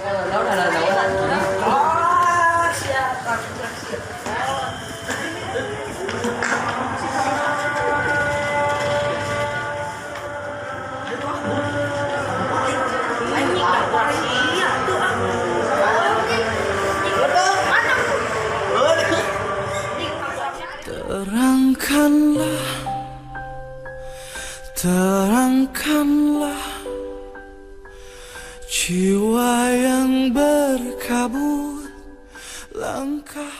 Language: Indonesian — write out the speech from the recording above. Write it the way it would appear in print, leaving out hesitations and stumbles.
Đấu này là đấu này. Oh, siap, siap. Terangkanlah, terangkanlah jiwa yang berkabut, langkah